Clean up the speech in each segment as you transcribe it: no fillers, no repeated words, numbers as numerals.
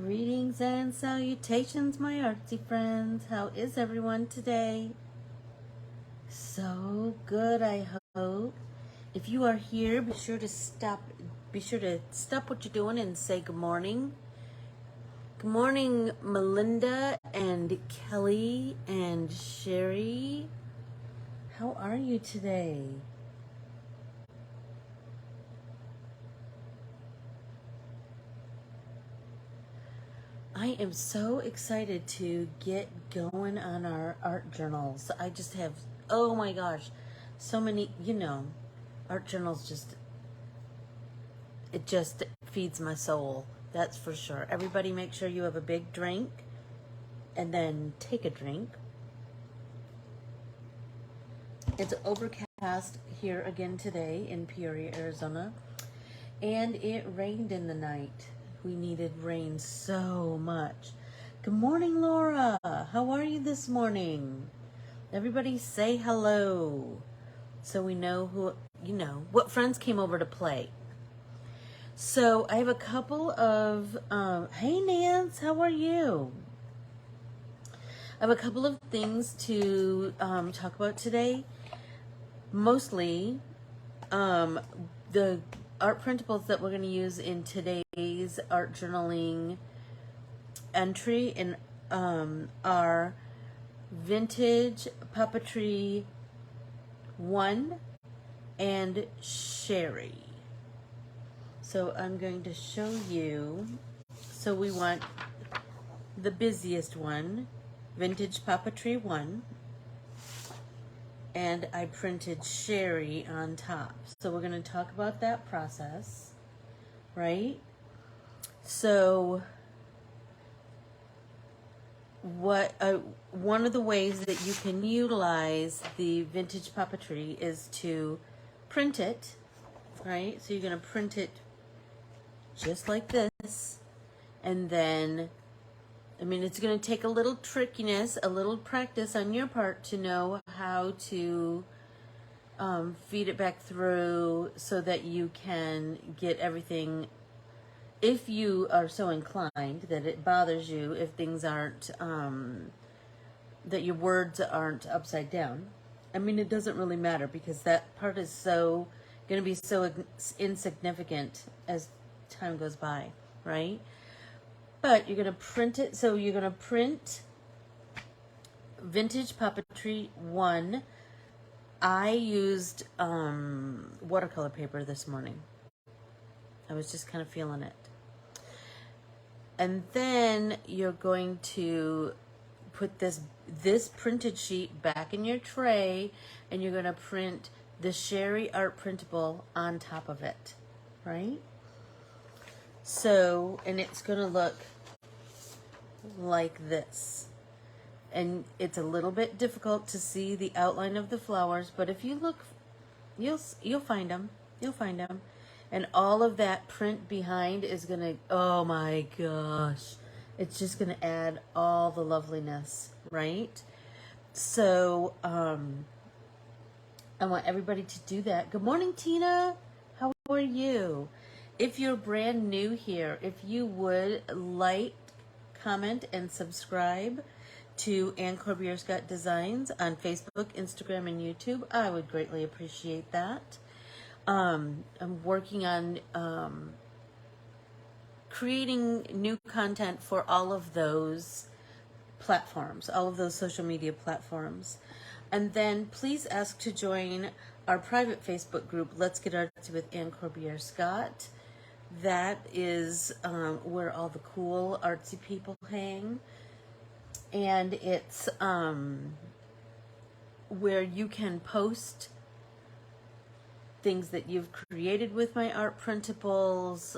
Greetings and salutations, my artsy friends. How is everyone today? So good, I hope. If you are here, be sure to stop what you're doing and say good morning. Good morning, Melinda and Kelly and Shari. How are you today? I am so excited to get going on our art journals. I just have, oh my gosh, so many, art journals it just feeds my soul. That's for sure. Everybody make sure you have a big drink and then take a drink. It's overcast here again today in Peoria, Arizona, and it rained in the night. We needed rain so much. Good morning, Laura. How are you this morning? Everybody say hello so we know what friends came over to play. So I have a couple of, hey Nance, how are you? I have a couple of things to talk about today. Mostly the art printables that we're going to use in today's art journaling entry in are Vintage Papeterie 1 and Shari. So I'm going to show you. So we want the busiest one, Vintage Papeterie 1. And I printed Shari on top. So we're going to talk about that process, right? So one of the ways that you can utilize the Vintage Papeterie is to print it, right? So you're going to print it just like this, and then it's going to take a little trickiness, a little practice on your part to know how to feed it back through so that you can get everything, if you are so inclined that it bothers you if things aren't, that your words aren't upside down. It doesn't really matter because that part is going to be so insignificant as time goes by, right? But you're going to print it. So you're going to print Vintage Papeterie 1. I used watercolor paper this morning. I was just kind of feeling it. And then you're going to put this printed sheet back in your tray, and you're going to print the Shari art printable on top of it, right? So, and it's going to look like this. And it's a little bit difficult to see the outline of the flowers, but if you look, you'll find them. You'll find them. And all of that print behind is going to, oh my gosh, it's just going to add all the loveliness, right? So, I want everybody to do that. Good morning, Tina. How are you? If you're brand new here, if you would like, comment, and subscribe to Corbiere-Scott Designs on Facebook, Instagram, and YouTube, I would greatly appreciate that. I'm working on creating new content for all of those platforms, all of those social media platforms. And then please ask to join our private Facebook group, Let's Get Artsy with Corbiere-Scott. That is where all the cool artsy people hang. And it's where you can post things that you've created with my art printables.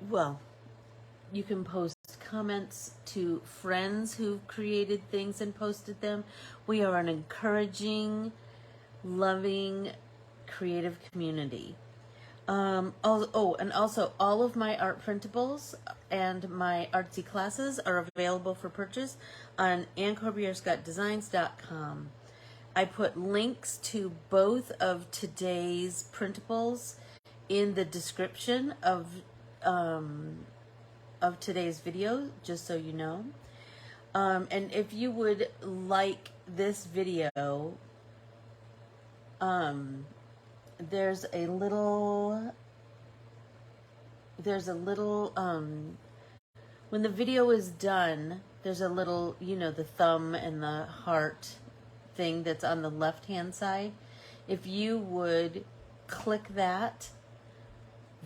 Well, you can post comments to friends who've created things and posted them. We are an encouraging, loving, creative community. And also all of my art printables and my artsy classes are available for purchase on Corbiere-ScottDesigns.com. I put links to both of today's printables in the description of today's video, just so you know. And if you would like this video, there's a little, when the video is done, there's a little, you know, the thumb and the heart thing that's on the left-hand side. If you would click that,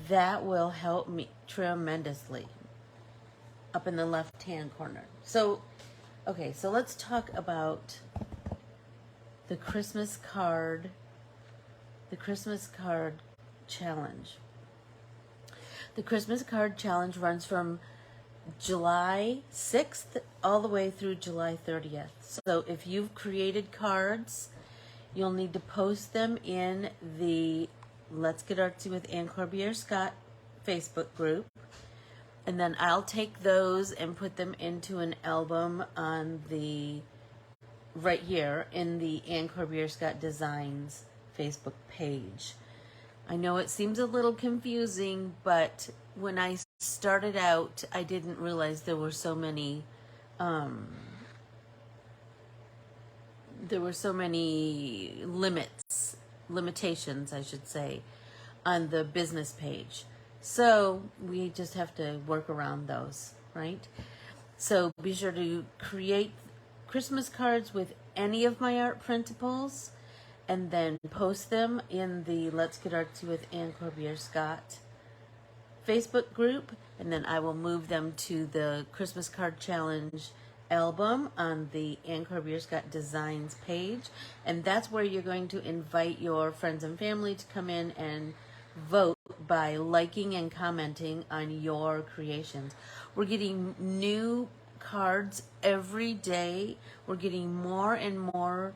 that will help me tremendously up in the left-hand corner. So, okay, so let's talk about the Christmas card challenge. The Christmas card challenge runs from July 6th all the way through July 30th. So if you've created cards, you'll need to post them in the Let's Get Artsy with Corbiere-Scott Facebook group. And then I'll take those and put them into an album on the, right here in the Corbiere-Scott Designs Facebook page. I know it seems a little confusing, but when I started out, I didn't realize there were so many limitations, I should say, on the business page. So we just have to work around those, right? So be sure to create Christmas cards with any of my art printables and then post them in the Let's Get Artsy with Corbiere-Scott Facebook group, and then I will move them to the Christmas card challenge album on the Corbiere-Scott Designs page, and that's where you're going to invite your friends and family to come in and vote by liking and commenting on your creations. We're getting new cards every day. We're getting more and more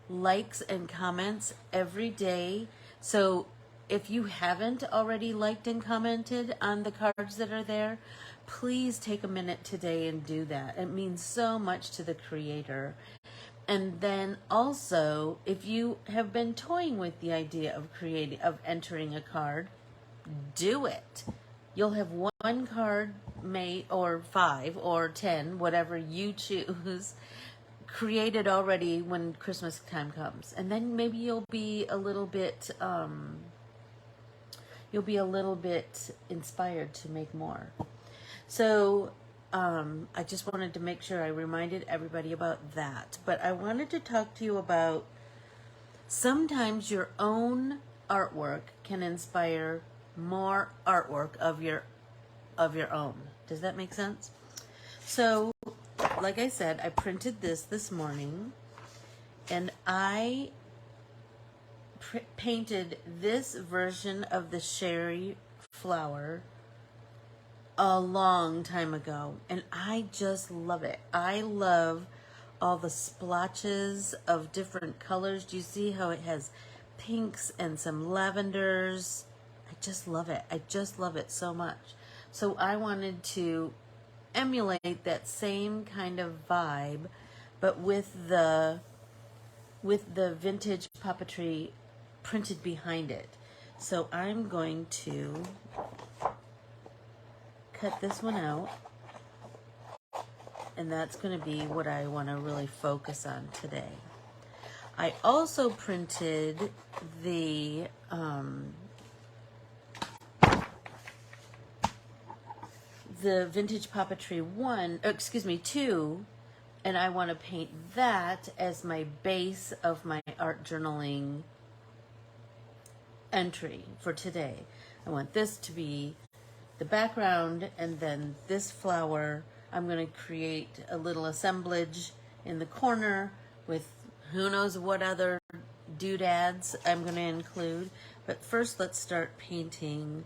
likes and comments every day. So if you haven't already liked and commented on the cards that are there, please take a minute today and do that. It means so much to the creator. And then also, if you have been toying with the idea of entering a card, do it. You'll have one card made, or 5 or 10, whatever you choose, created already when Christmas time comes. And then maybe you'll be a little bit inspired to make more. So I just wanted to make sure I reminded everybody about that. But I wanted to talk to you about sometimes your own artwork can inspire more artwork of your own. Does that make sense? So, like I said, I printed this morning, and I painted this version of the Shari flower a long time ago, and I just love it. I love all the splotches of different colors. Do you see how it has pinks and some lavenders? I just love it. I just love it so much. So I wanted to emulate that same kind of vibe, but with the vintage papeterie printed behind it. So I'm going to cut this one out, and that's going to be what I want to really focus on today. I also printed the vintage papeterie 2, and I want to paint that as my base of my art journaling entry for today. I want this to be the background, and then this flower, I'm going to create a little assemblage in the corner with who knows what other doodads I'm going to include. But first, let's start painting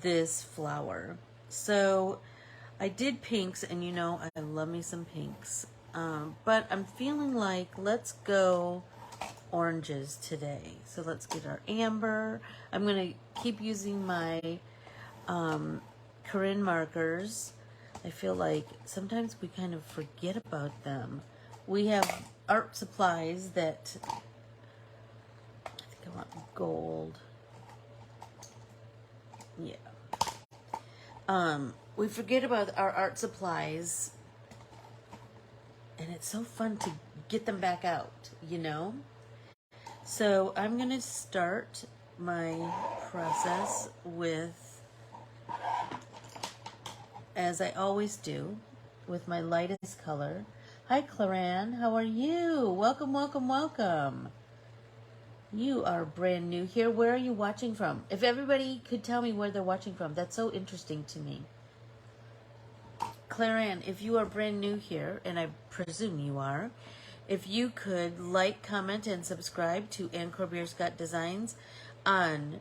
this flower. So I did pinks, and you know I love me some pinks, but I'm feeling like let's go oranges today. So let's get our amber. I'm going to keep using my Karin markers. I feel like sometimes we kind of forget about them. We have art supplies that, I think I want gold. Yeah. We forget about our art supplies, and it's so fun to get them back out, you know? So I'm going to start my process with, as I always do, with my lightest color. Hi, Karin. How are you? Welcome, welcome, welcome. You are brand new here. Where are you watching from? If everybody could tell me where they're watching from, that's so interesting to me. Karin, if you are brand new here, and I presume you are, if you could like, comment, and subscribe to Corbiere-Scott Designs on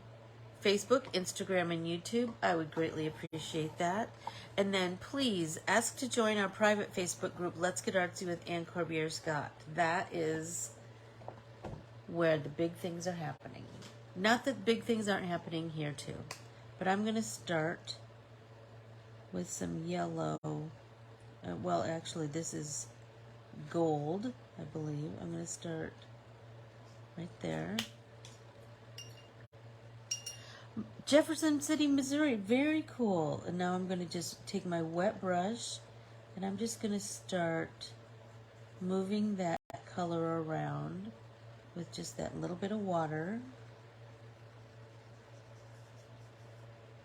Facebook, Instagram, and YouTube, I would greatly appreciate that. And then please ask to join our private Facebook group, Let's Get Artsy with Corbiere-Scott. That is where the big things are happening. Not that big things aren't happening here too, but I'm going to start with some yellow. Well, actually, this is gold, I believe. I'm going to start right there. Jefferson City, Missouri. Very cool. And now I'm going to just take my wet brush and I'm just going to start moving that color around with just that little bit of water.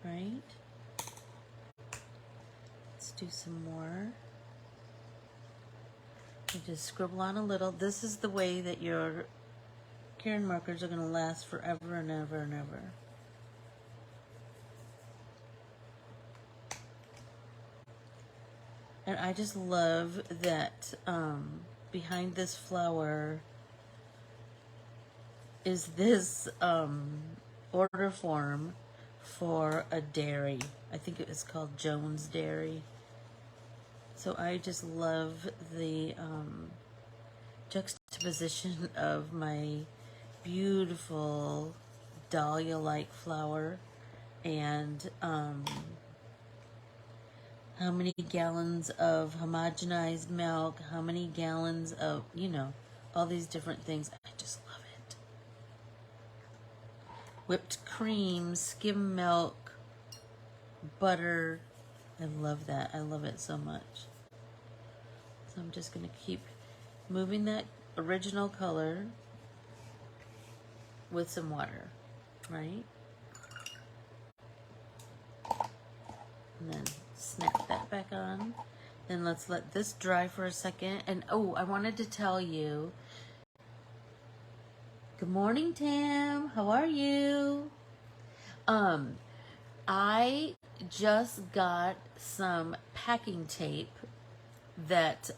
Right? Let's do some more. You just scribble on a little. This is the way that your Karin markers are going to last forever and ever and ever. And I just love that behind this flower is this order form for a dairy. I think it was called Jones Dairy. So I just love the juxtaposition of my beautiful dahlia-like flower and how many gallons of homogenized milk, how many gallons of, you know, all these different things. I just love it. Whipped cream, skim milk, butter. I love that. I love it so much. So I'm just going to keep moving that original color with some water, right? And then snap that back on. Then let's let this dry for a second. And oh, I wanted to tell you, good morning, Tam. How are you? I just got some packing tape that,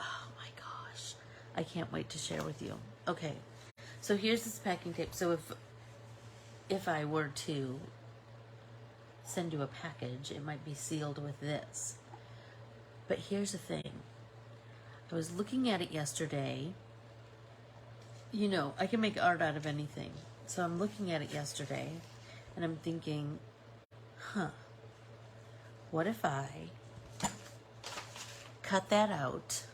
oh my gosh, I can't wait to share with you. Okay, so here's this packing tape. So if I were to send you a package, it might be sealed with this. But here's the thing. I was looking at it yesterday. You know, I can make art out of anything. So I'm looking at it yesterday, and I'm thinking, what if I cut that out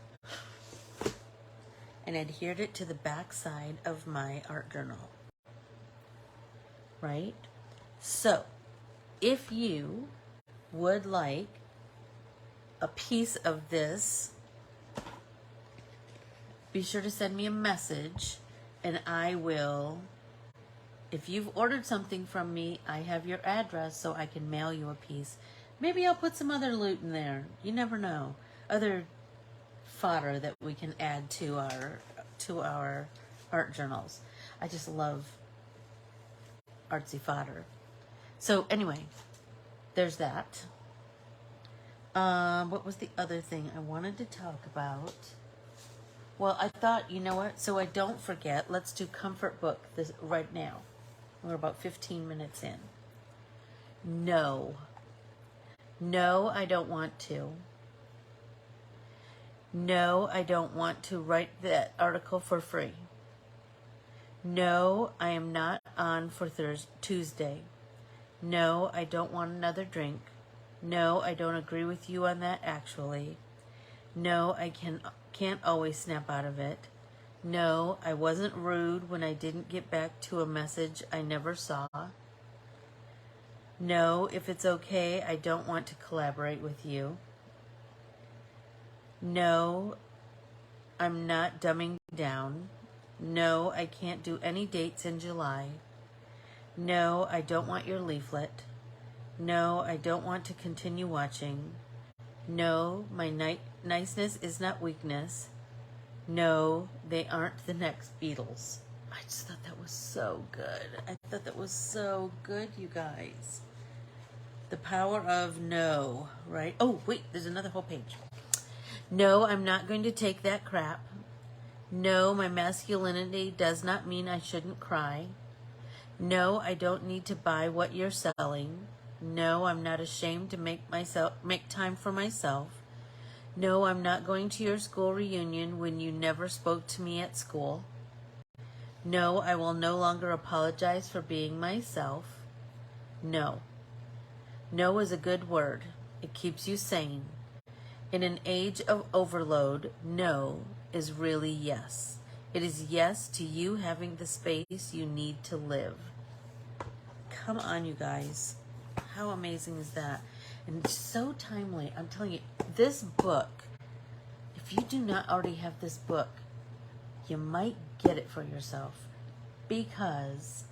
and adhered it to the back side of my art journal, right? So if you would like a piece of this, be sure to send me a message and I will, if you've ordered something from me, I have your address so I can mail you a piece. Maybe I'll put some other loot in there. You never know. Other fodder that we can add to our art journals. I just love artsy fodder. So anyway, there's that. What was the other thing I wanted to talk about? Well, I thought, you know what? So I don't forget, let's do comfort book this right now. We're about 15 minutes in. No, I don't want to. No, I don't want to write that article for free. No, I am not on for Tuesday. No, I don't want another drink. No, I don't agree with you on that actually. No, I can't always snap out of it. No, I wasn't rude when I didn't get back to a message I never saw. No, if it's okay, I don't want to collaborate with you. No, I'm not dumbing down. No, I can't do any dates in July. No, I don't want your leaflet. No, I don't want to continue watching. No, my niceness is not weakness. No, they aren't the next Beatles. I just thought that was so good. I thought that was so good, you guys. The power of no, right? Oh, wait, there's another whole page. No, I'm not going to take that crap. No, my masculinity does not mean I shouldn't cry. No, I don't need to buy what you're selling. No, I'm not ashamed to make time for myself. No, I'm not going to your school reunion when you never spoke to me at school. No, I will no longer apologize for being myself. No. No is a good word. It keeps you sane. In an age of overload, no is really yes. It is yes to you having the space you need to live. Come on, you guys. How amazing is that? And so timely. I'm telling you, this book, if you do not already have this book, you might get it for yourself, because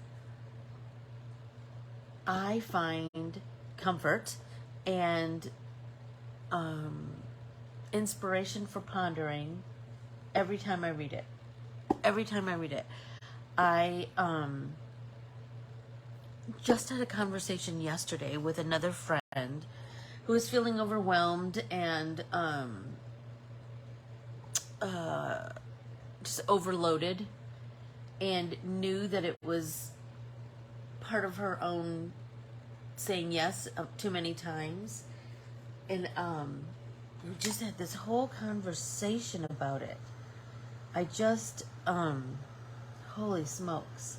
I find comfort and inspiration for pondering every time I read it. Every time I read it. I just had a conversation yesterday with another friend who was feeling overwhelmed and just overloaded, and knew that it was part of her own saying yes too many times. And we just had this whole conversation about it. I just, holy smokes.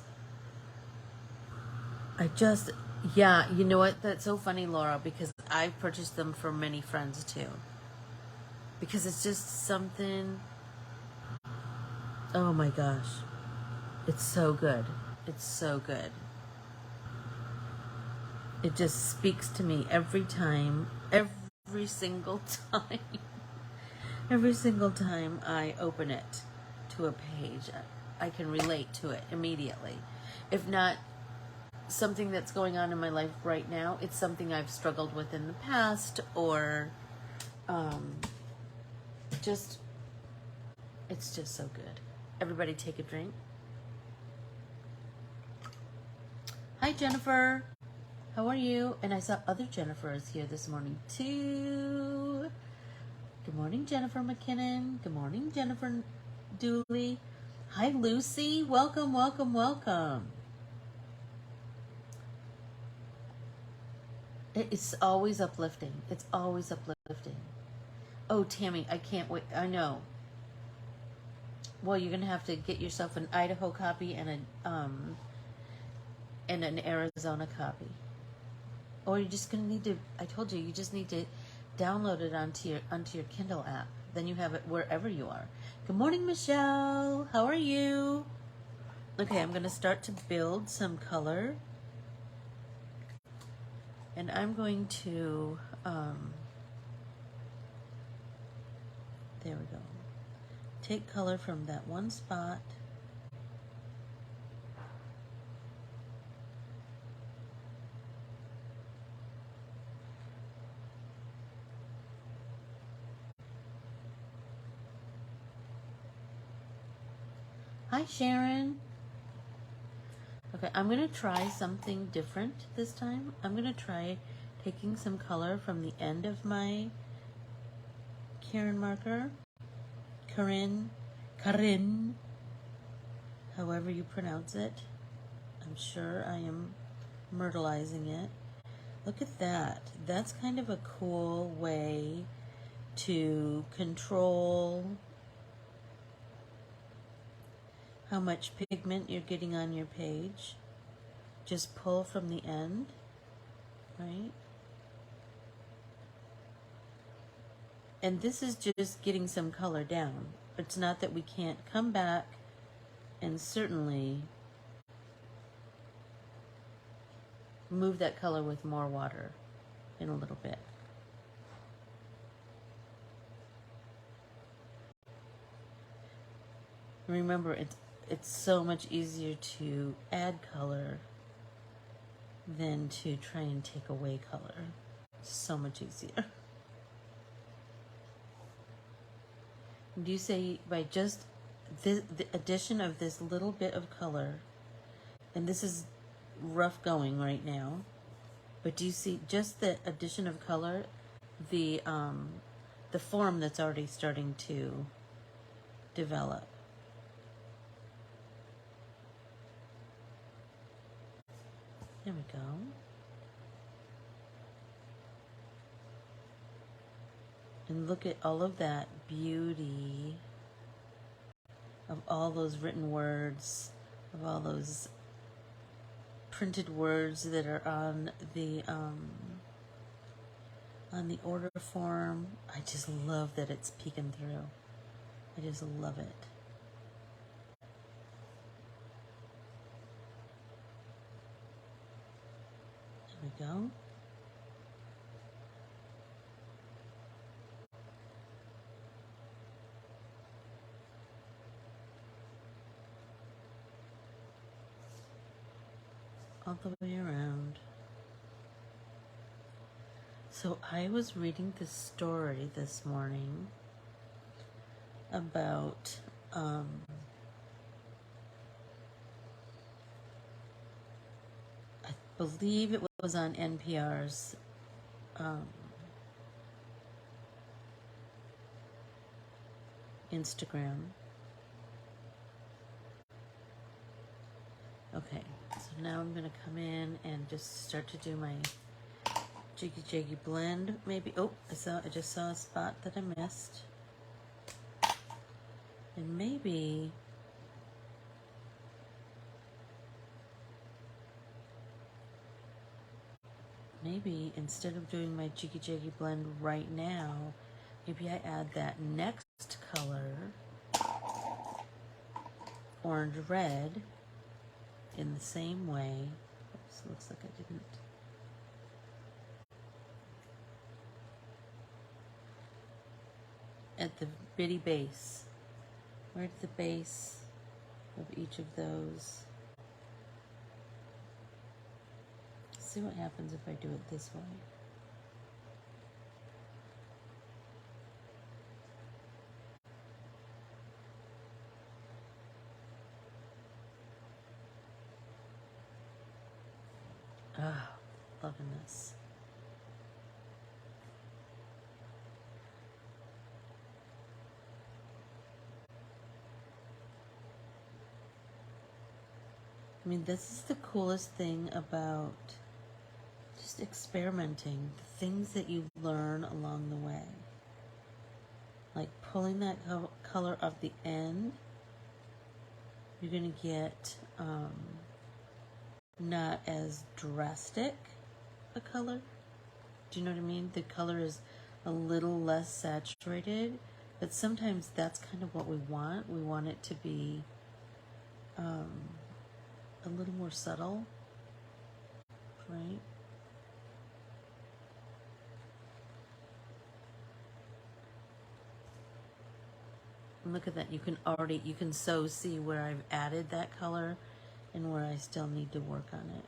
Yeah, you know what? That's so funny, Laura, because I've purchased them for many friends too. Because it's just something, oh my gosh. It's so good. It's so good. It just speaks to me every time, every single time. Every single time I open it to a page, I can relate to it immediately. If not something that's going on in my life right now, it's something I've struggled with in the past, or it's just so good. Everybody take a drink. Hi, Jennifer. How are you? And I saw other Jennifers here this morning too. Good morning, Jennifer McKinnon. Good morning, Jennifer Dooley. Hi, Lucy. Welcome, welcome, welcome. It's always uplifting. It's always uplifting. Oh, Tammy, I can't wait. I know. Well, you're going to have to get yourself an Idaho copy and an Arizona copy. Or you're just going to need to, I told you, you just need to download it onto your Kindle app. Then you have it wherever you are. Good morning, Michelle. How are you? Okay, I'm going to start to build some color. And I'm going to, there we go. Take color from that one spot. Hi, Sharon. Okay, I'm going to try something different this time. I'm going to try taking some color from the end of my Karin marker. Karin, however you pronounce it. I'm sure I am myrtleizing it. Look at that. That's kind of a cool way to control how much pigment you're getting on your page. Just pull from the end, right? And this is just getting some color down. It's not that we can't come back and certainly move that color with more water in a little bit. Remember, it's so much easier to add color than to try and take away color. So much easier. Do you say by just the addition of this little bit of color, and this is rough going right now, but do you see just the addition of color, the form that's already starting to develop? There we go. And look at all of that beauty of all those written words, of all those printed words that are on the order form. I just love that it's peeking through. I just love it. There we go. All the way around. So I was reading this story this morning about I believe it was on NPR's Instagram. Okay, so now I'm gonna come in and just start to do my jiggy blend. Maybe, oh, I just saw a spot that I missed. And maybe instead of doing my jiggy blend right now, maybe I add that next color, orange red, in the same way. Oops, looks like I didn't. At the bitty base, right at the base of each of those. See what happens if I do it this way. Ah, loving this. I mean, this is the coolest thing about just experimenting, the things that you learn along the way. Like pulling that color off the end, you're going to get not as drastic a color. Do you know what I mean? The color is a little less saturated, but sometimes that's kind of what we want. We want it to be a little more subtle, right? And look at that. You can so see where I've added that color and where I still need to work on it.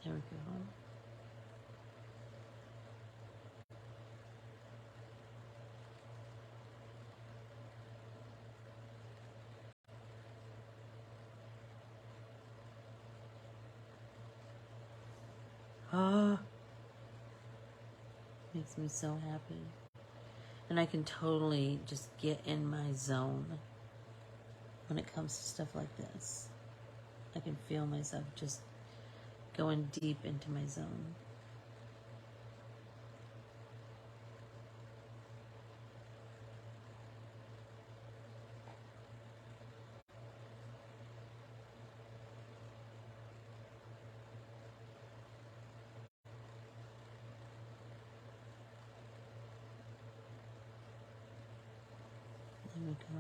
There we go. Ah, makes me so happy. And I can totally just get in my zone when it comes to stuff like this. I can feel myself just going deep into my zone.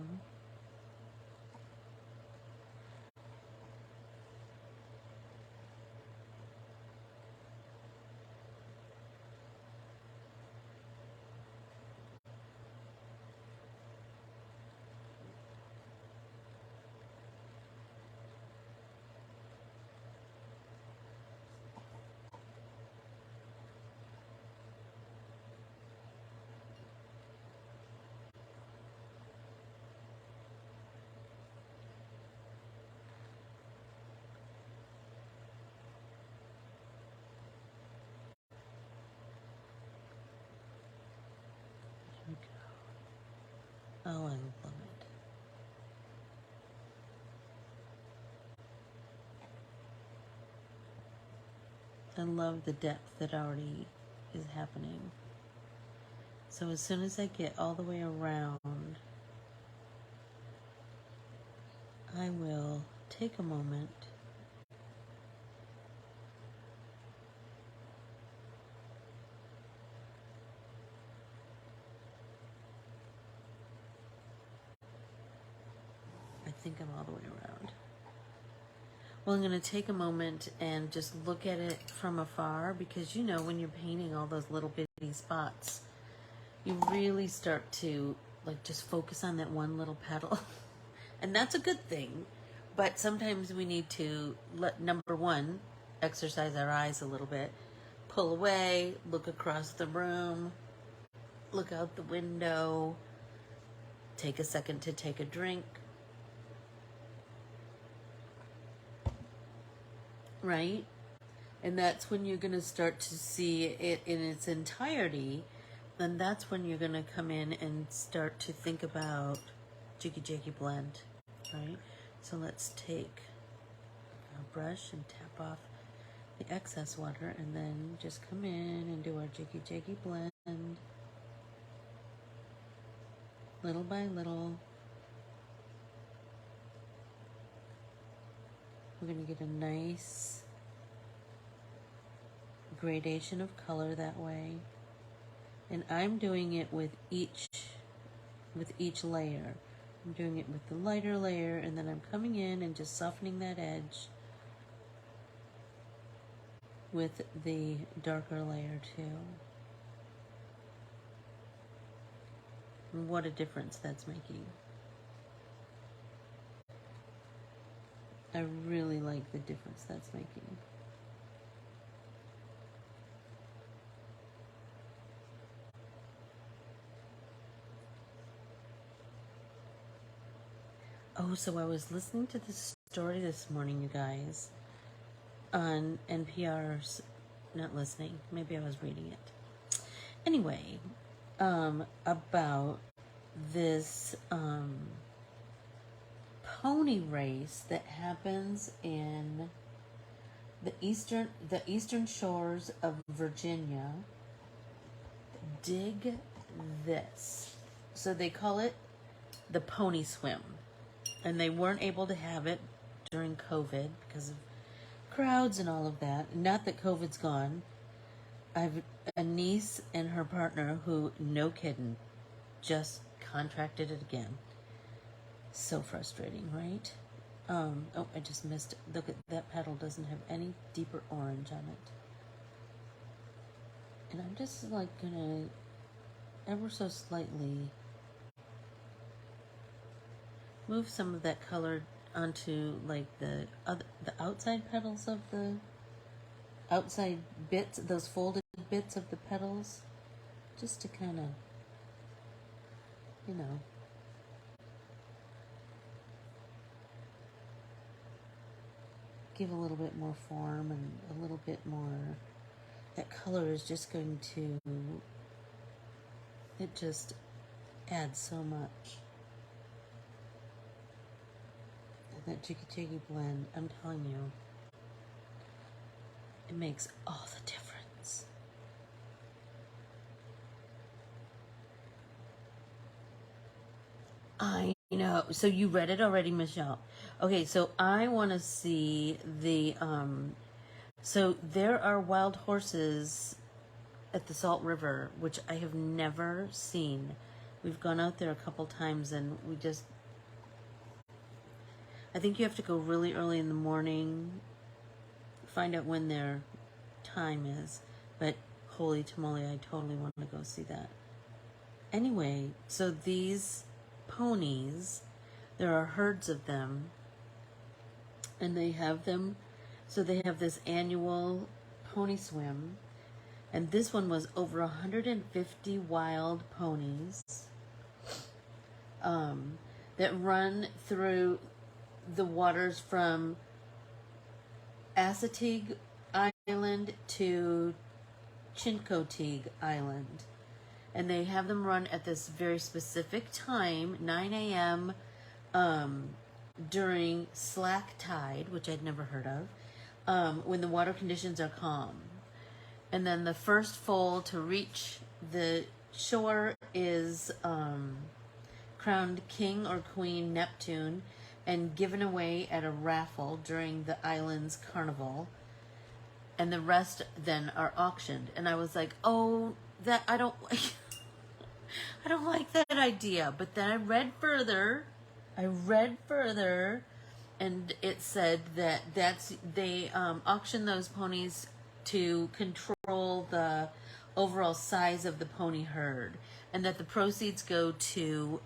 down. There we go. Oh, I love it. I love the depth that already is happening. So as soon as I get all the way around, I will take a moment I think I'm all the way around. Well, I'm going to take a moment and just look at it from afar, because you know when you're painting all those little bitty spots, you really start to like just focus on that one little petal. And that's a good thing, but sometimes we need to let, number one, exercise our eyes a little bit, pull away, look across the room, look out the window, take a second to take a drink, right? And that's when you're going to start to see it in its entirety. Then that's when you're going to come in and start to think about jiggy blend, right? So let's take our brush and tap off the excess water, and then just come in and do our jiggy blend little by little. We're going to get a nice gradation of color that way. And I'm doing it with each layer. I'm doing it with the lighter layer, and then I'm coming in and just softening that edge with the darker layer too. And what a difference that's making. I really like the difference that's making. Oh, so I was listening to this story this morning, you guys, on NPR's, not listening, maybe I was reading it. Anyway, about this pony race that happens in the eastern shores of Virginia. Dig this. So they call it the pony swim. And they weren't able to have it during COVID because of crowds and all of that. Not that COVID's gone. I've a niece and her partner who, no kidding, just contracted it again. So frustrating, right? Oh, I just missed. Look at that petal, doesn't have any deeper orange on it. And I'm just like gonna ever so slightly move some of that color onto like the outside petals of the outside bits, those folded bits of the petals, just to kind of, you know, give a little bit more form and a little bit more. That color is just going to, it just adds so much. That jiggy blend, I'm telling you, it makes all the difference. I know. So you read it already, Michelle. Okay, so I want to see the so there are wild horses at the Salt River, which I have never seen. We've gone out there a couple times, and we just I think you have to go really early in the morning, find out when their time is. But holy tamale, I totally want to go see that. Anyway, so these ponies, there are herds of them, and they have them, so they have this annual pony swim, and this one was over 150 wild ponies that run through the waters from Assateague Island to Chincoteague Island. And they have them run at this very specific time, 9 a.m. During slack tide, which I'd never heard of, when the water conditions are calm. And then the first foal to reach the shore is crowned King or Queen Neptune and given away at a raffle during the island's carnival. And the rest then are auctioned. And I was like, oh, that I don't like. I don't like that idea. But then I read further, and it said that they auction those ponies to control the overall size of the pony herd, and that the proceeds go to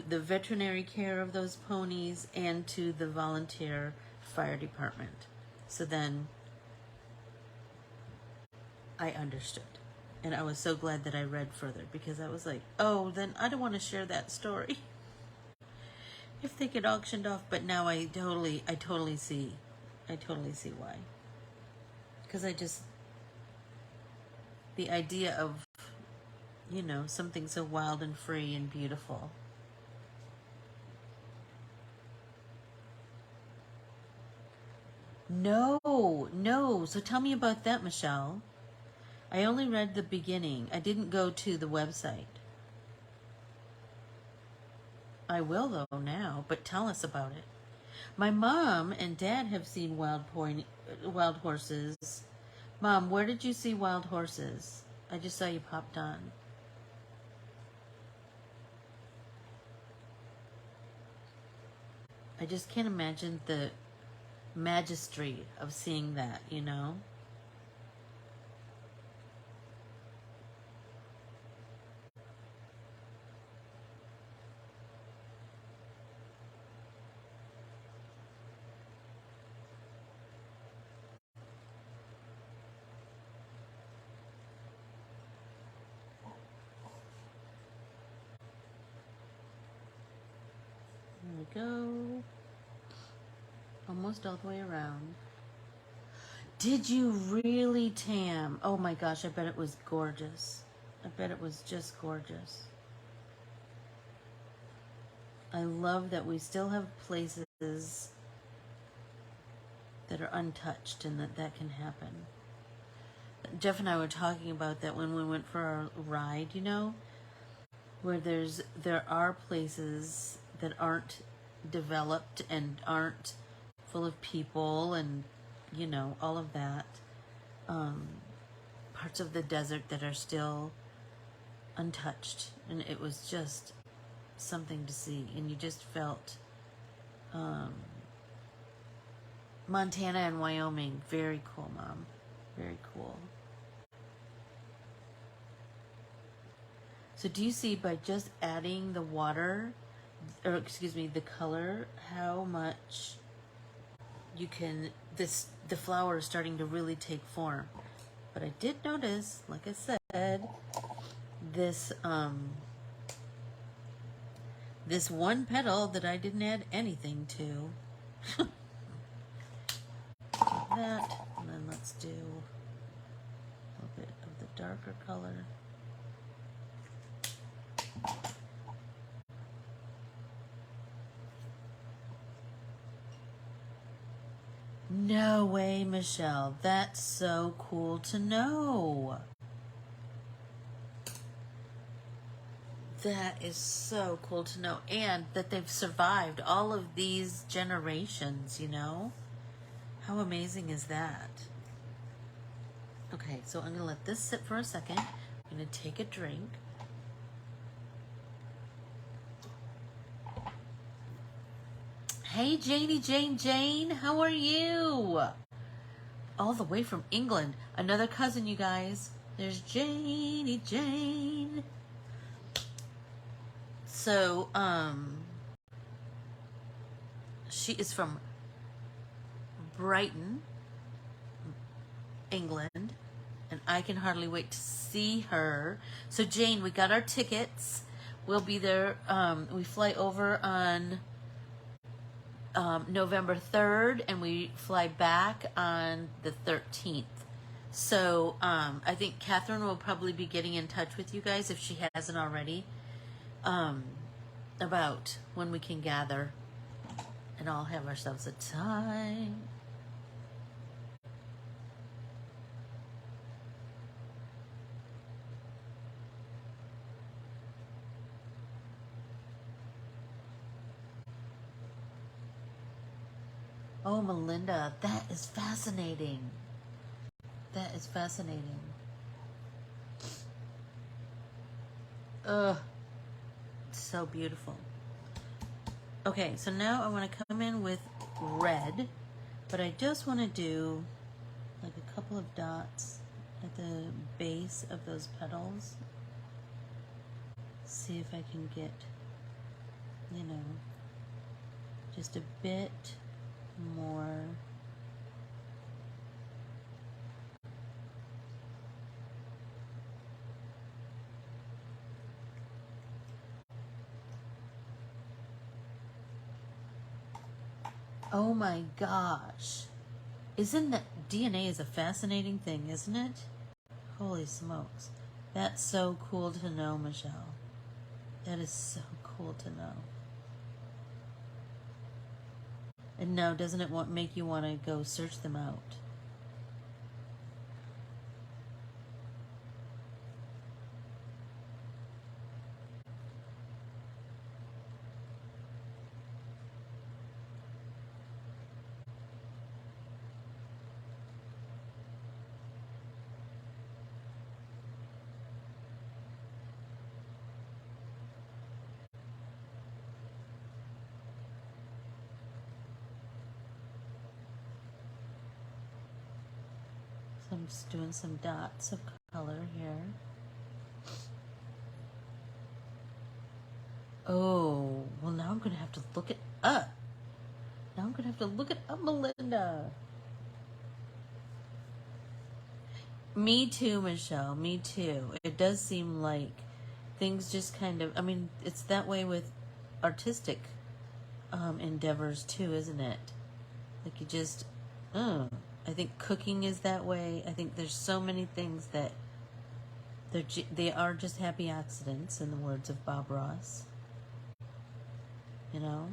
the veterinary care of those ponies and to the volunteer fire department. So then I understood. And I was so glad that I read further, because I was like, oh, then I don't want to share that story if they get auctioned off. But now I totally see why. Because the idea of, something so wild and free and beautiful. No. So tell me about that, Michelle. I only read the beginning. I didn't go to the website. I will, though, now, but tell us about it. My mom and dad have seen wild horses. Mom, where did you see wild horses? I just saw you popped on. I just can't imagine the majesty of seeing that, There we go. Almost all the way around. Did you really, Tam? Oh my gosh, I bet it was gorgeous. I bet it was just gorgeous. I love that we still have places that are untouched and that can happen. Jeff and I were talking about that when we went for our ride, where there are places that aren't developed and aren't full of people and, all of that. Parts of the desert that are still untouched. And it was just something to see. And you just felt Montana and Wyoming. Very cool, Mom. Very cool. So do you see, by just adding the water, or excuse me, the color, how much you can, the flower is starting to really take form. But I did notice, like I said, this one petal that I didn't add anything to. That, and then let's do a little bit of the darker color. No way, Michelle. That's so cool to know. That is so cool to know. And that they've survived all of these generations, How amazing is that? Okay, so I'm going to let this sit for a second. I'm going to take a drink. Hey, Jane, how are you? All the way from England. Another cousin, you guys. There's Jane. So, she is from Brighton, England, and I can hardly wait to see her. So, Jane, we got our tickets. We'll be there. We fly over on November 3rd, and we fly back on the 13th. So I think Catherine will probably be getting in touch with you guys, if she hasn't already, about when we can gather and all have ourselves a time. Oh, Melinda, that is fascinating. That is fascinating. Ugh, so beautiful. Okay, so now I want to come in with red, but I just want to do like a couple of dots at the base of those petals. See if I can get, you know, just a bit more. Oh my gosh. Isn't that DNA is a fascinating thing, isn't it? Holy smokes. That's so cool to know, Michelle. That is so cool to know. And now, doesn't it make you want to go search them out? So I'm just doing some dots of color here. Oh, well now I'm going to have to look it up. Now I'm going to have to look it up, Melinda. Me too, Michelle. Me too. It does seem like things just kind of, I mean, it's that way with artistic endeavors too, isn't it? Like you just, I think cooking is that way. I think there's so many things that they are just happy accidents, in the words of Bob Ross. You know?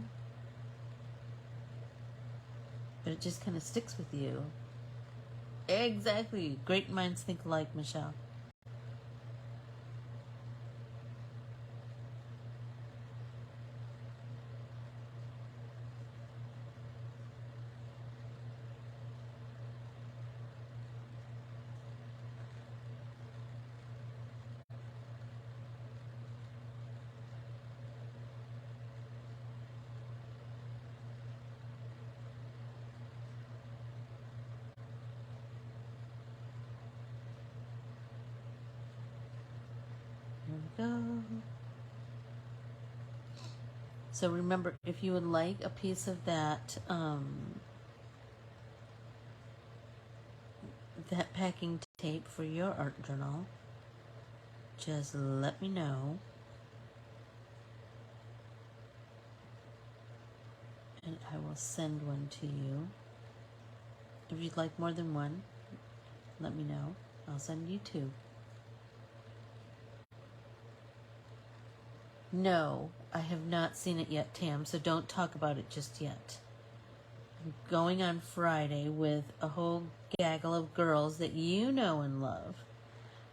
But it just kind of sticks with you. Exactly. Great minds think alike, Michelle. Go. So remember, if you would like a piece of that that packing tape for your art journal, just let me know, and I will send one to you. If you'd like more than one, let me know. I'll send you two. No, I have not seen it yet, Tam, so don't talk about it just yet. I'm going on Friday with a whole gaggle of girls that you know and love.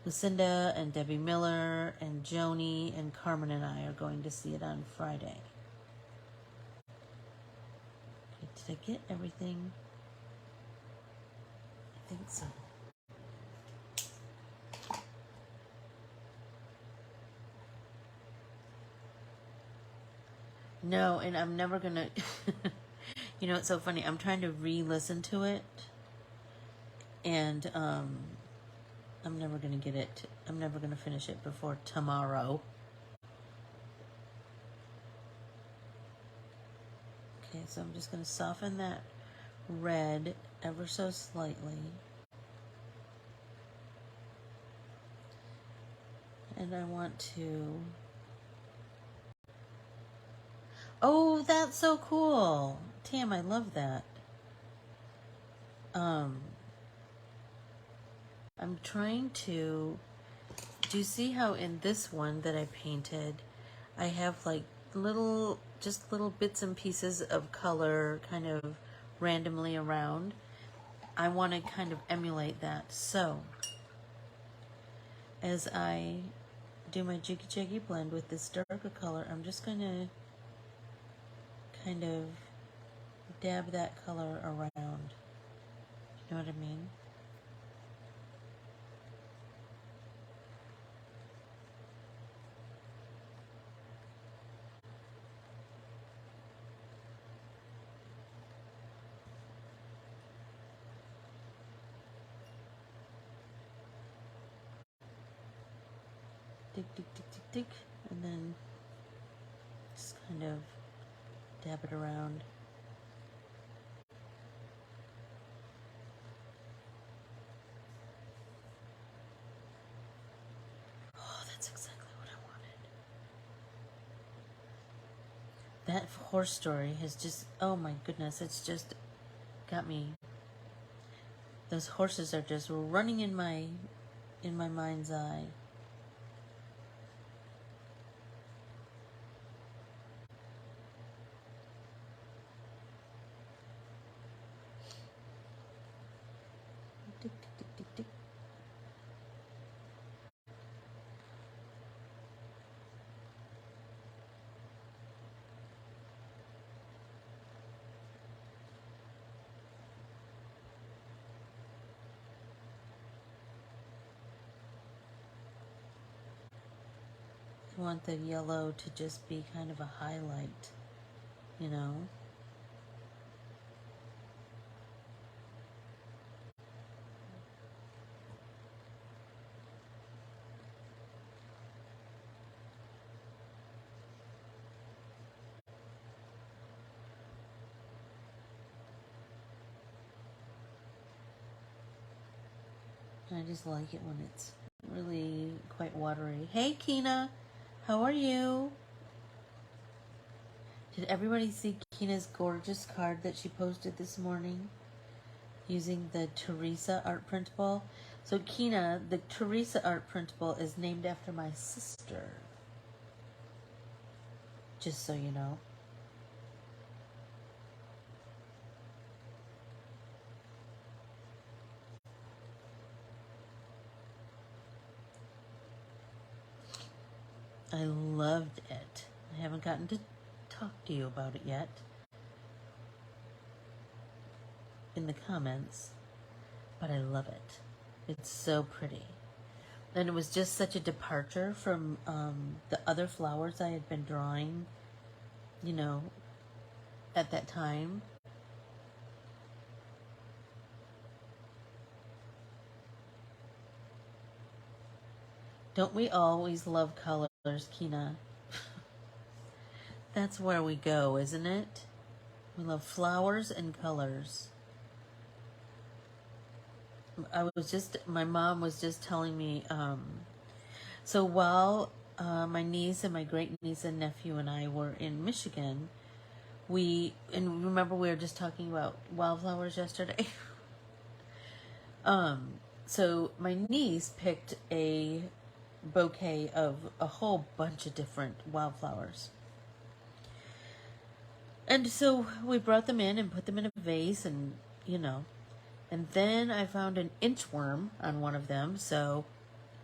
Lucinda and Debbie Miller and Joni and Carmen and I are going to see it on Friday. Okay, did I get everything? I think so. No, and I'm never gonna You know, it's so funny. I'm trying to re-listen to it, and I'm never gonna get it. I'm never gonna finish it before tomorrow. Okay, so I'm just gonna soften that red ever so slightly. And I want to... Oh, that's so cool. Tam, I love that. I'm trying to... Do you see how in this one that I painted, I have like just little bits and pieces of color kind of randomly around? I want to kind of emulate that. So, as I do my Jiggy Jiggy blend with this darker color, I'm just going to kind of dab that color around. You know what I mean? Tick, tick, tick, tick, tick, and then just kind of dab it around. Oh, that's exactly what I wanted. That horse story has just, oh my goodness, it's just got me. Those horses are just running in my mind's eye. Tick, tick, tick, tick, tick. I want the yellow to just be kind of a highlight, you know? I just like it when it's really quite watery. Hey, Kina, how are you? Did everybody see Kina's gorgeous card that she posted this morning using the Teresa art printable? So Kina, the Teresa art printable is named after my sister. Just so you know. I loved it. I haven't gotten to talk to you about it yet in the comments, but I love it. It's so pretty. And it was just such a departure from the other flowers I had been drawing, you know, at that time. Don't we always love colors, Kina? That's where we go, isn't it? We love flowers and colors. My mom was just telling me, so while my niece and my great niece and nephew and I were in Michigan, and remember we were just talking about wildflowers yesterday? So my niece picked a bouquet of a whole bunch of different wildflowers. And so we brought them in and put them in a vase and, you know, and then I found an inchworm on one of them, so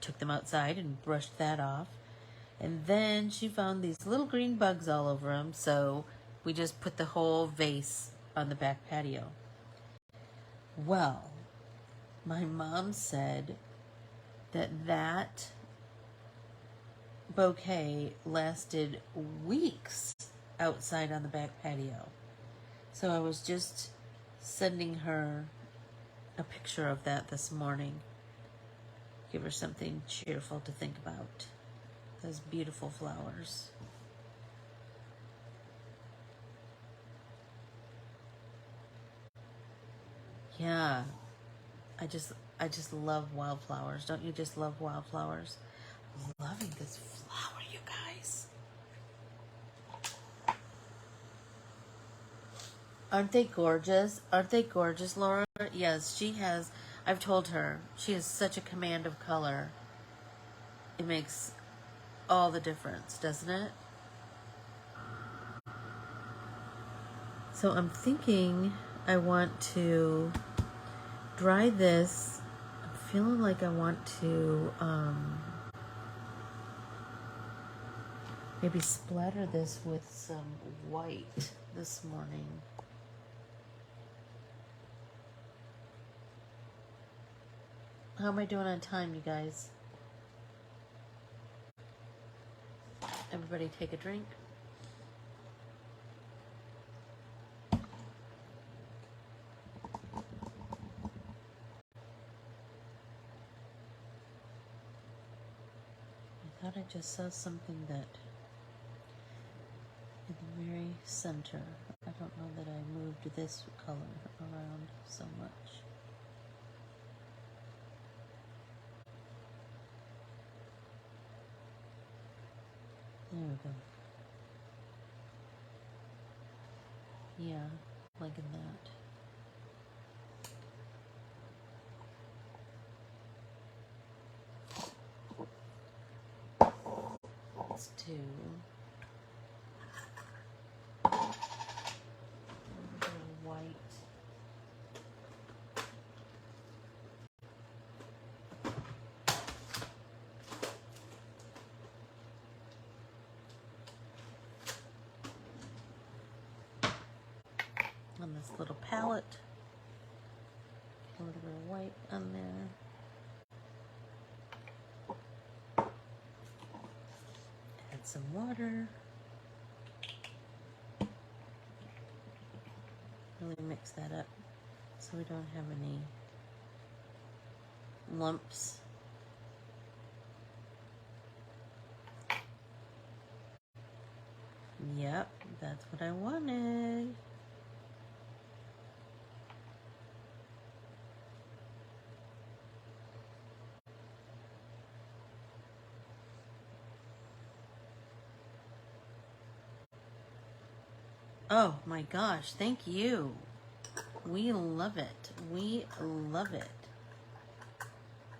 took them outside and brushed that off. And then she found these little green bugs all over them, so we just put the whole vase on the back patio. Well, my mom said that bouquet lasted weeks outside on the back patio. So I was just sending her a picture of that this morning. Give her something cheerful to think about. Those beautiful flowers. Yeah, I just love wildflowers. Don't you just love wildflowers? Loving this flower, you guys. Aren't they gorgeous? Aren't they gorgeous, Laura? Yes, she has. I've told her she has such a command of color. It makes all the difference, doesn't it? So I'm thinking I want to dry this. I'm feeling like I want to maybe splatter this with some white this morning. How am I doing on time, you guys? Everybody take a drink. I thought I just saw something that in the very center. I don't know that I moved this color around so much. There we go. Yeah, liking that. Let's do a little white. On this little palette. A little bit of white on there. Add some water. Really mix that up so we don't have any lumps. Yep, that's what I wanted. Oh my gosh, thank you. We love it. We love it.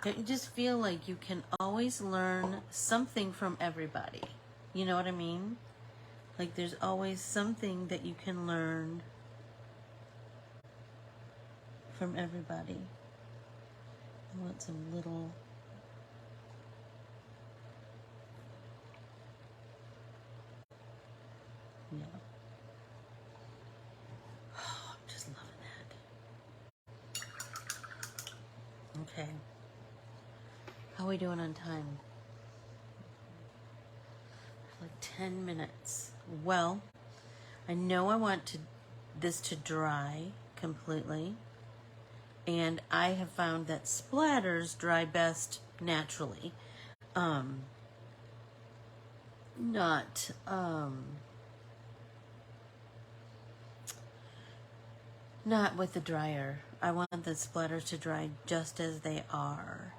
Don't you just feel like you can always learn something from everybody? You know what I mean? Like there's always something that you can learn from everybody. I want some little yeah. Oh, I'm just loving that. Okay. How are we doing on time? Like 10 minutes. Well, I know I want this to dry completely. And I have found that splatters dry best naturally. Not with the dryer. I want the splatters to dry just as they are.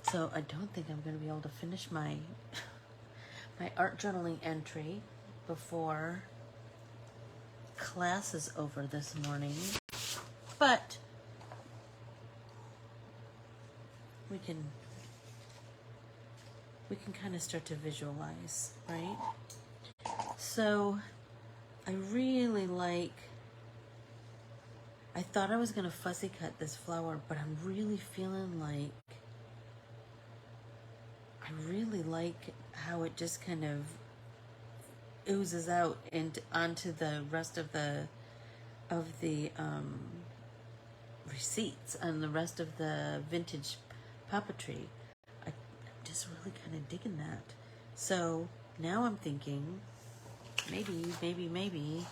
So I don't think I'm going to be able to finish my my art journaling entry before class is over this morning, but we can kind of start to visualize, right? So I really like, I thought I was going to fussy cut this flower, but I'm really feeling like, I really like how it just kind of oozes out and onto the rest of the receipts and the rest of the vintage papeterie. I'm just really kind of digging that. So now I'm thinking maybe,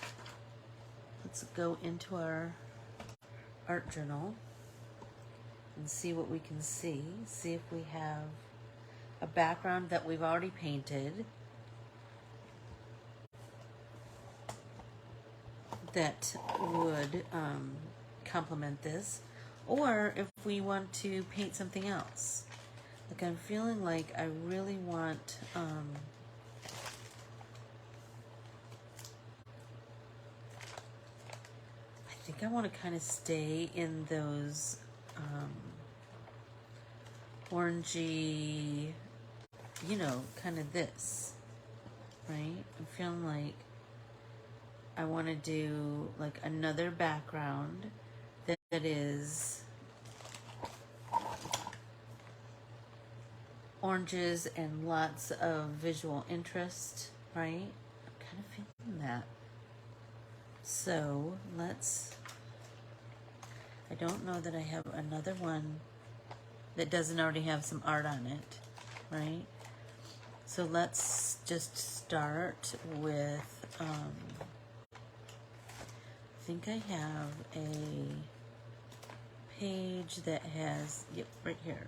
let's go into our art journal and see what we can see. See if we have a background that we've already painted that would complement this, or if we want to paint something else. Like, I'm feeling like I really want I think I want to kind of stay in those orangey, you know, kind of this, right? I'm feeling like I want to do like another background that is oranges and lots of visual interest, right? I'm kind of feeling that. So let's, I don't know that I have another one that doesn't already have some art on it, right? So let's just start with, I think I have a page that has, yep, right here,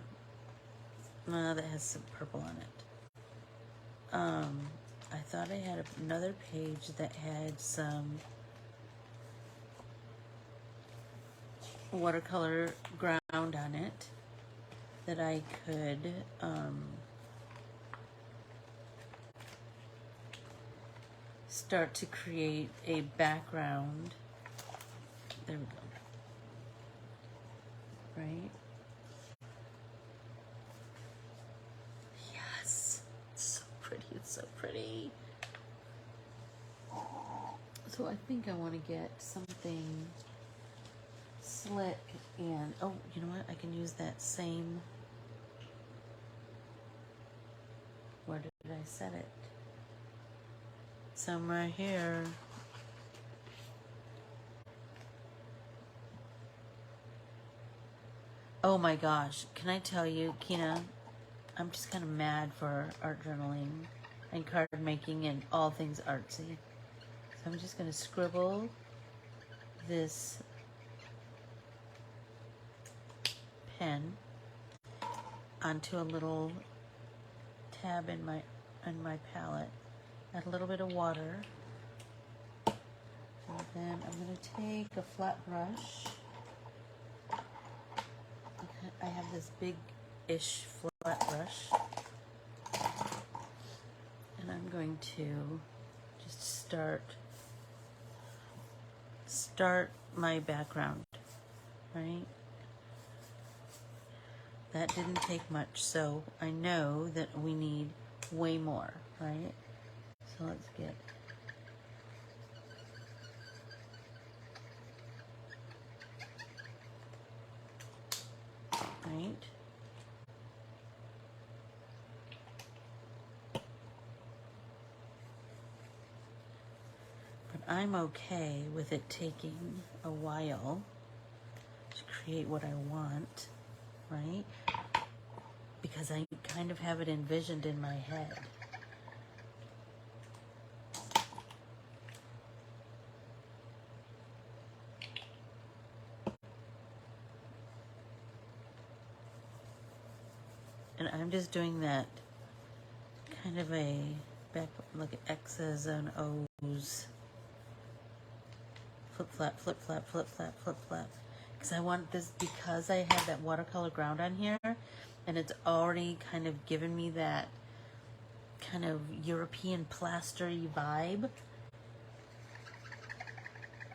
that has some purple on it. I thought I had another page that had some watercolor ground on it that I could start to create a background. There we go. Right? Yes. It's so pretty. It's so pretty. So I think I want to get something slick and, oh, you know what? I can use that same, where did I set it? Somewhere here. Oh my gosh, can I tell you, Kina, I'm just kind of mad for art journaling and card making and all things artsy. So I'm just going to scribble this pen onto a little tab in my palette. Add a little bit of water. And then I'm going to take a flat brush. I have this big-ish flat brush, and I'm going to just start my background, right? That didn't take much, so I know that we need way more, right? So let's get right. But I'm okay with it taking a while to create what I want, right? Because I kind of have it envisioned in my head. And I'm just doing that kind of a back, like X's and O's. Flip flap, flip flap, flip flap, flip flap. Because I want this, because I have that watercolor ground on here, and it's already kind of given me that kind of European plastery vibe.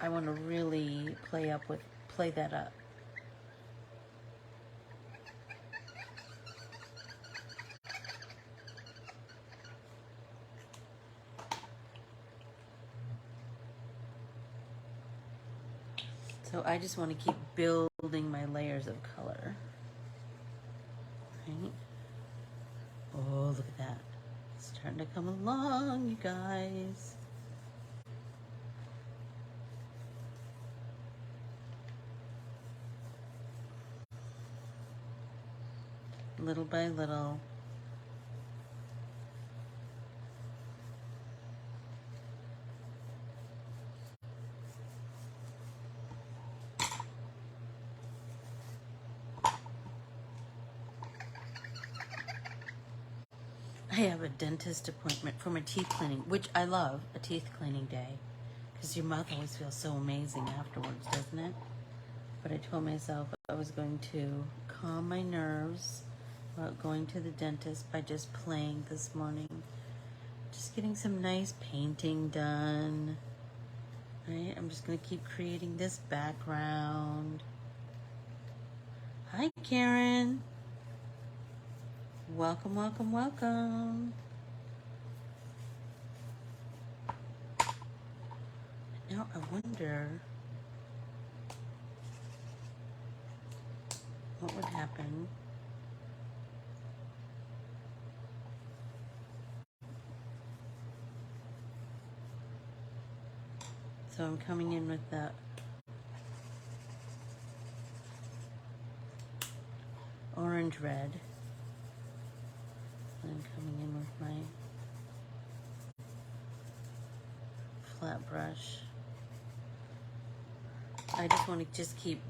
I want to really play that up. So I just want to keep building my layers of color. Right? Oh, look at that. It's starting to come along, you guys. Little by little. have a dentist appointment for my teeth cleaning, which I love, a teeth cleaning day. Because your mouth always feels so amazing afterwards, doesn't it? But I told myself I was going to calm my nerves about going to the dentist by just playing this morning. Just getting some nice painting done. Right? I'm just going to keep creating this background. Hi, Karin. Welcome, welcome, welcome. Now I wonder what would happen so I'm coming in with the orange red. I'm coming in with my flat brush. I just want to just keep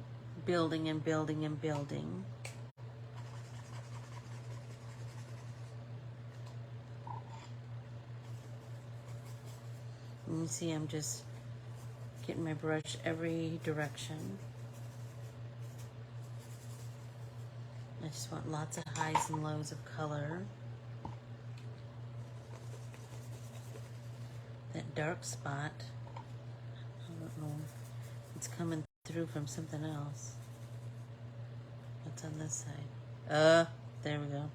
building and building and building. You can see I'm just getting my brush every direction. I just want lots of highs and lows of color. That dark spot, I don't know, it's coming through from something else. What's on this side? There we go.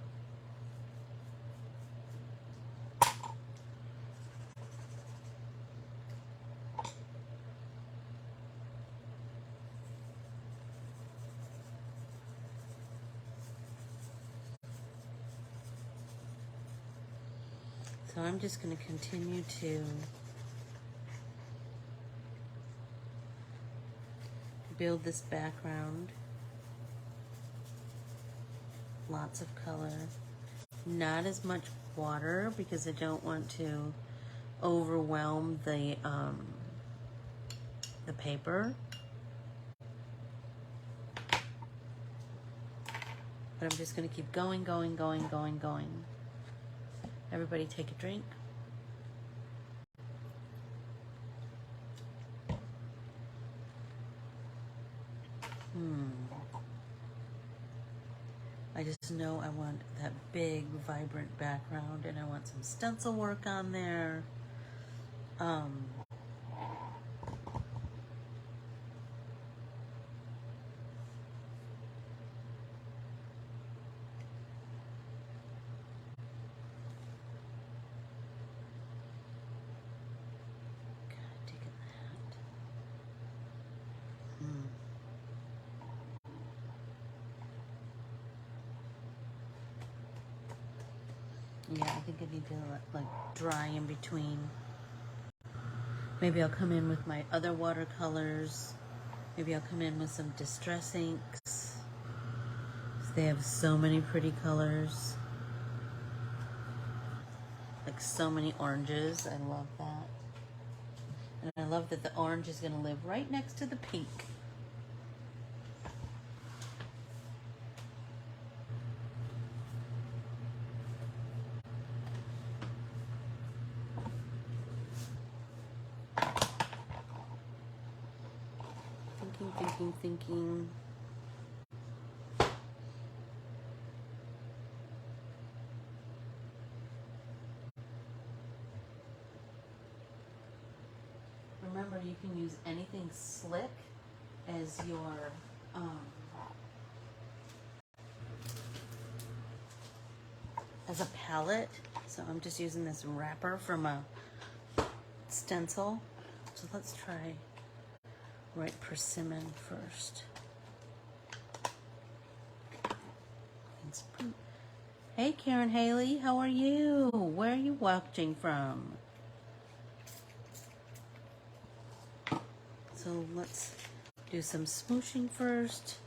So I'm just going to continue to build this background. Lots of color. Not as much water because I don't want to overwhelm the paper. But I'm just going to keep going, going, going, going, going. Everybody take a drink. I just know I want that big, vibrant background, and I want some stencil work on there. Yeah, I think I need to like dry in between. Maybe I'll come in with my other watercolors. Maybe I'll come in with some distress inks. They have so many pretty colors. Like so many oranges. I love that. And I love that the orange is going to live right next to the pink. Thinking. Remember, you can use anything slick as your as a palette. So I'm just using this wrapper from a stencil. So let's try white persimmon first. Hey Karen Haley, how are you? Where are you watching from? So let's do some smooshing first.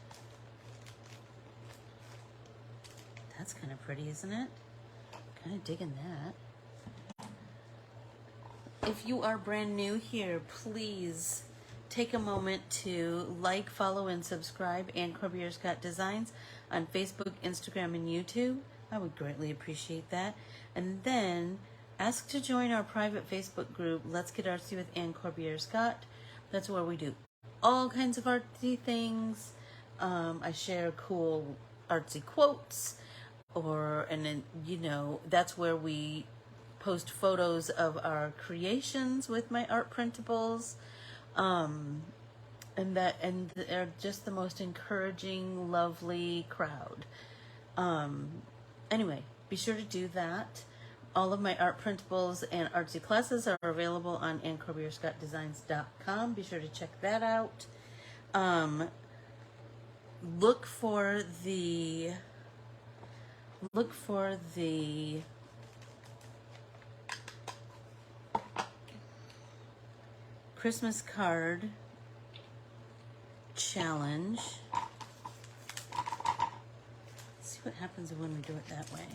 That's kind of pretty, isn't it? Kind of digging that. If you are brand new here, please take a moment to like, follow, and subscribe and Corbiere-Scott Designs on Facebook, Instagram, and YouTube. I would greatly appreciate that. And then ask to join our private Facebook group, Let's Get Artsy with Corbiere-Scott. That's where we do all kinds of artsy things. I share cool artsy quotes, and then, you know, that's where we post photos of our creations with my art printables. And they're just the most encouraging, lovely crowd. Anyway, be sure to do that. All of my art printables and artsy classes are available on Corbiere-Scott-Designs.com. Be sure to check that out. Look for the Christmas card challenge. Let's see what happens when we do it that way.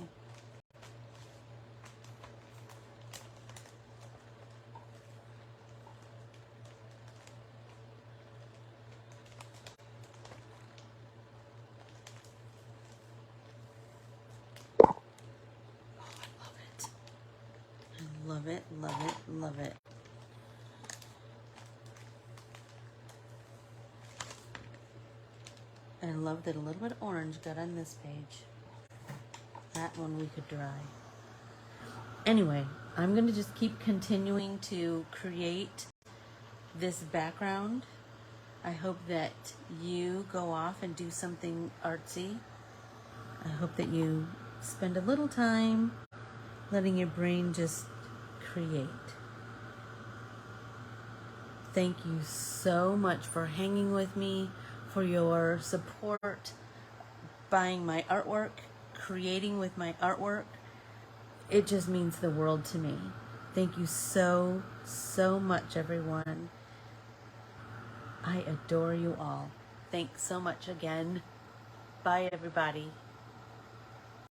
Love it, love it, love it. And I love that a little bit of orange got on this page. That one we could dry. Anyway, I'm going to just keep continuing to create this background. I hope that you go off and do something artsy. I hope that you spend a little time letting your brain just create. Thank you so much for hanging with me, for your support, buying my artwork, creating with my artwork. It just means the world to me. Thank you so, so much, everyone. I adore you all. Thanks so much again. Bye, everybody.